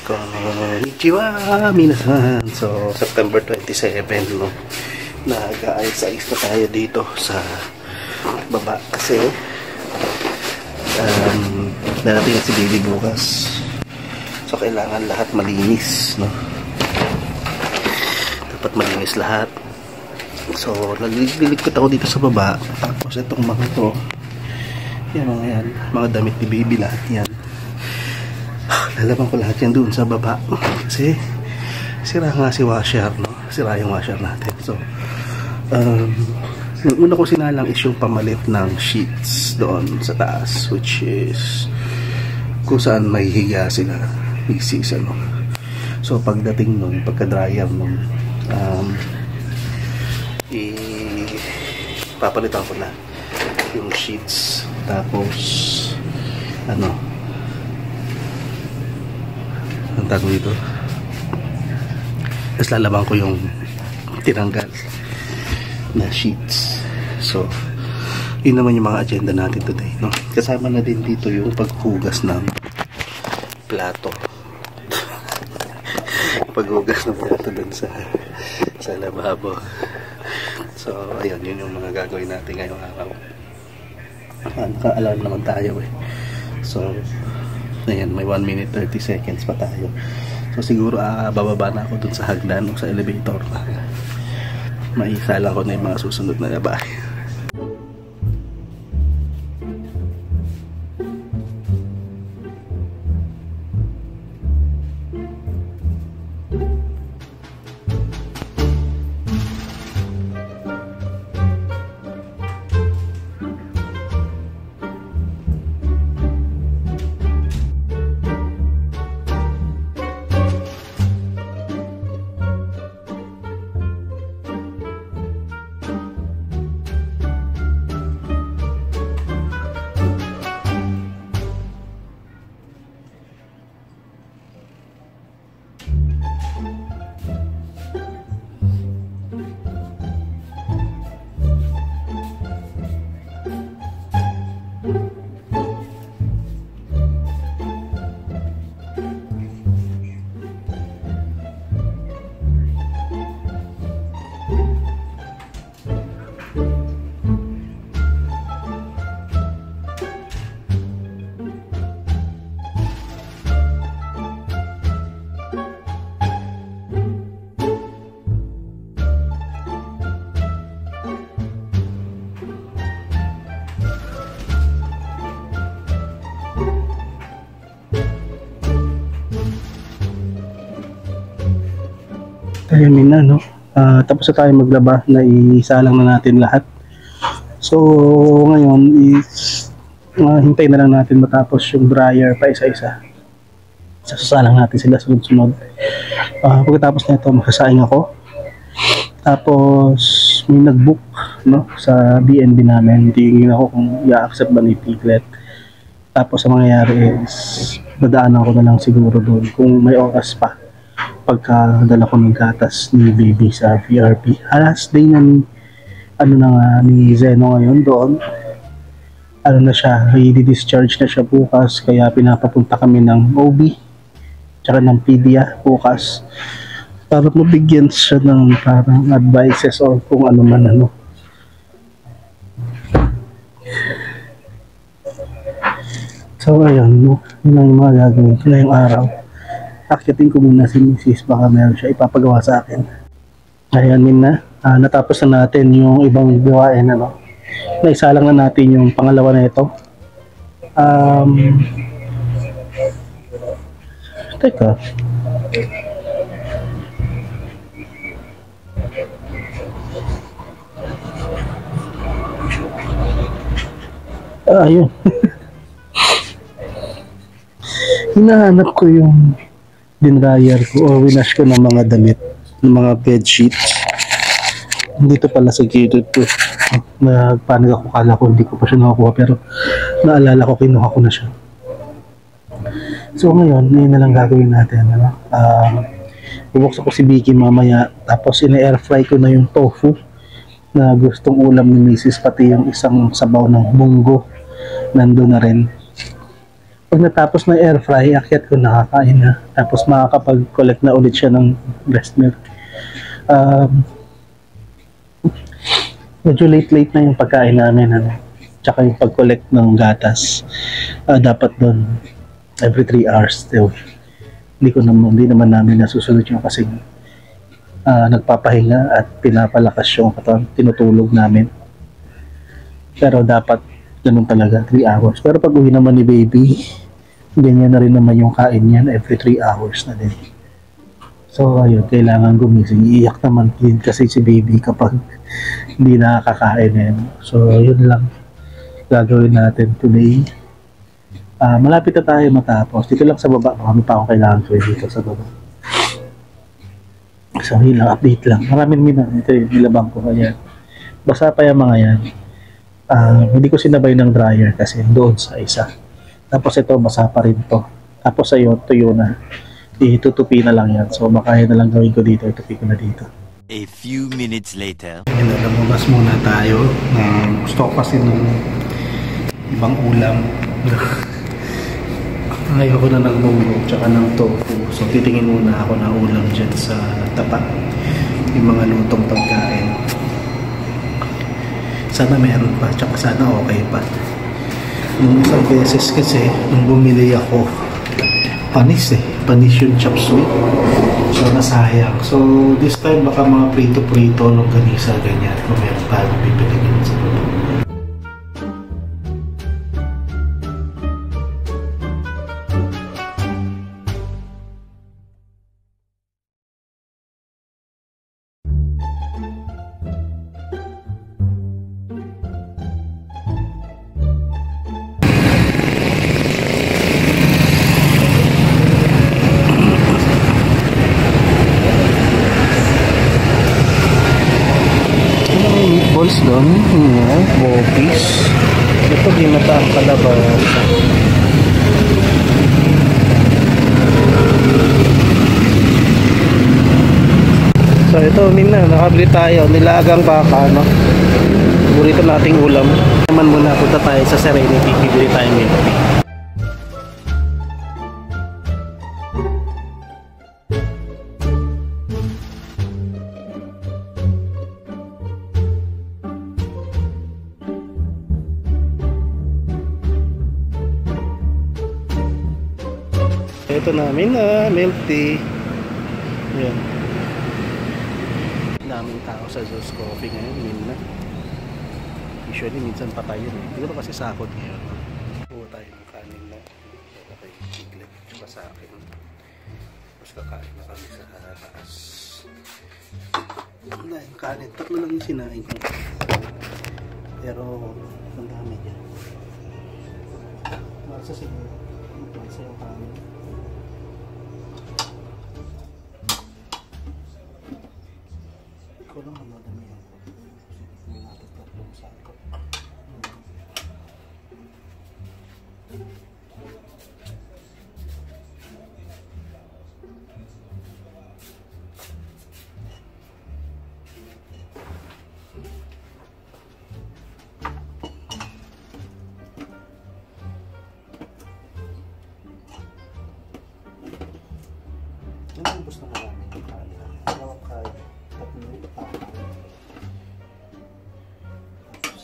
Konnichiwa minasan. So September 27 no, nag-aayos-ayos na tayo dito sa baba kasi darating si baby bukas, so kailangan lahat malinis no, dapat malinis lahat. So nagliligpit ako dito sa baba, tapos itong mga to yan, mga damit ni baby, lahat yan lalaban ko lahat yan doon sa baba kasi sira nga si washer no, sira yung washer natin. So yung una ko sinalang is yung pamalit ng sheets doon sa taas, which is kung saan may higa sila mid-season no. So pagdating nun, pagka-dryer nun, papalitan ko na yung sheets, tapos ano ang tawag dito, tapos lalaban ko yung tinanggal na sheets. So yun naman yung mga agenda natin today no. Kasama na din dito yung paghugas ng plato paghugas ng plato dun sa lababo. So ayun, yun yung mga gagawin natin ngayong araw. Naka-alarm naman tayo eh. So ayan, may 1 minute 30 seconds pa tayo. So siguro bababa na ako dun sa hagdan o sa elevator para maisala ko na yung mga susunod na gabahe. Ayun na no, tapos na tayo maglaba, na isalang na natin lahat. So ngayon is hintay na lang natin matapos yung dryer pa isa-isa. Sasalang natin sila sunod-sunod. Pagkatapos na ito, magsasaing ako. Tapos may nag-book no, sa BNB namin. Tingin ako kung i-accept ba ni Piglet. Tapos ang mangyayari is dadaanan ko na lang siguro doon kung may oras pa, pagkadala ko ng gatas ni baby sa VRP. Last day na ni, ni Zeno ngayon doon. Na siya, i-discharge na siya bukas, kaya pinapapunta kami ng OB tsaka ng PDA bukas para mabigyan siya ng parang advices or kung ano man ano. So ayun no, yun ang mga gagawin ko ngayong araw. Akitin ko muna si Mrs. baka meron siya ipapagawa sa akin. Ayan na, natapos na natin yung ibang gawain ano. Naisalang na natin yung pangalawa na ito. Teka. Ayun. Hinahanap ko yung dinryer ko o winash ko ng mga damit, ng mga bed sheets. Dito pala sa gilid ko. Nagpanig ako, kala ko hindi ko pa siya nakakuha, pero naalala ko, kinuha ko na siya. So ngayon, yun na lang gagawin natin ano? Bubuksan ko si Vicky mamaya, tapos ina-air fry ko na yung tofu na gustong ulam ni Mrs. Pati yung isang sabaw ng munggo nandun na rin. Pag natapos ng air fry, akyat ko nakakain na. Tapos makakapag-collect na ulit siya ng breast milk. Medyo late na yung pagkain namin. Tsaka yung pag-collect ng gatas. Dapat doon every 3 hours still. Hindi naman namin nasusunod yung kasi nagpapahinga at pinapalakas yung katawan, tinutulog namin. Pero dapat ganun talaga, 3 hours. Pero pag uwi naman ni baby, ganyan na rin naman yung kain niyan, every 3 hours na din. So ayun, kailangan gumising. Iiyak naman din kasi si baby kapag hindi nakakakain yan. So yun lang gagawin natin today. Malapit na tayo matapos. Dito lang sa baba, marami pa akong kailangan gawin dito sa baba. So yun lang, update lang. Maraming ito yung nilabang ko. Ayan. Basa pa yung mga yan. Hindi ko sinabay ng dryer kasi doon sa isa. Tapos ito, basa pa rin to. Tapos ayun, tuyo na. Itutupi na lang yan. So makaya na lang gawin ko dito. Itupi ko na dito. A few minutes later. Lumabas muna tayo. Gusto ko kasi ng ibang ulam. Ayoko na ng munggo tsaka ng tofu. So titingin muna ako na ulam dyan sa tapat. Yung mga lutong pagkain. Sana meron pa, tsaka sana okay pa. Nung isang beses kasi, nung bumili ako, panis panis yung chop suey. So nasayang. So this time baka mga prito-prito, longganisa, ganyan. Kung meron pa, bibili ko sa baba. Meatballs doon, bopis. Ito ginataang kalabasa. So ito, nakabili tayo, nilagang baka, no? Burito nating ulam. Naman muna, punta tayo sa Serenity, bibili tayo milk tea. Ito namin milk tea. Yan. Daming tao sa Zeus Coffee ngayon. Usually minsan pa tayo Siguro kasi sahod ngayon. Buo tayo ng kanin na. Okay, tiglit pa sa akin. Tapos kakain na kami sa taas. Wala yung kanin. 3 lang yung sinain ko. Pero ang dami dyan. Masa siguro. Masa yung kanin. Ko lang ang madami yan. Hindi natin tatlong sako. Yan ang gusto na namin yung kaya. Dalawang kaya.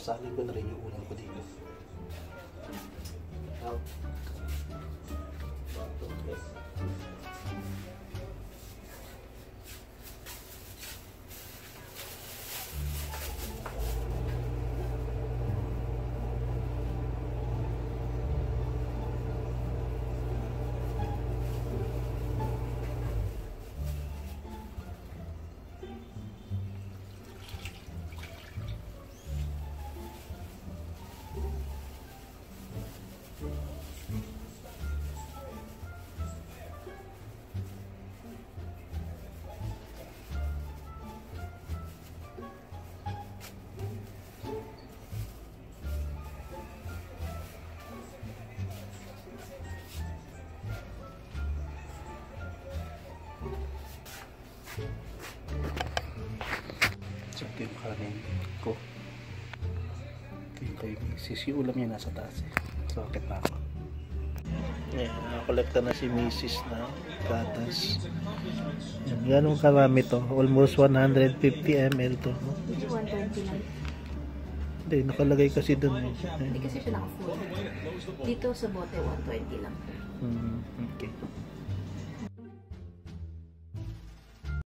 Saling ko na rin yung ulam ko dito. Ito yung kanin ko. Ito yung sisi ulam niya nasa taas So, akit na ako. Ayan, nakakolekta na si Mrs. na gatas. Yan, ganun karami to. Almost 150 ml to. No? 120 lang. Hindi, nakalagay kasi dun. Hindi kasi siya naka-full. Dito sa bote, 120 lang. Okay.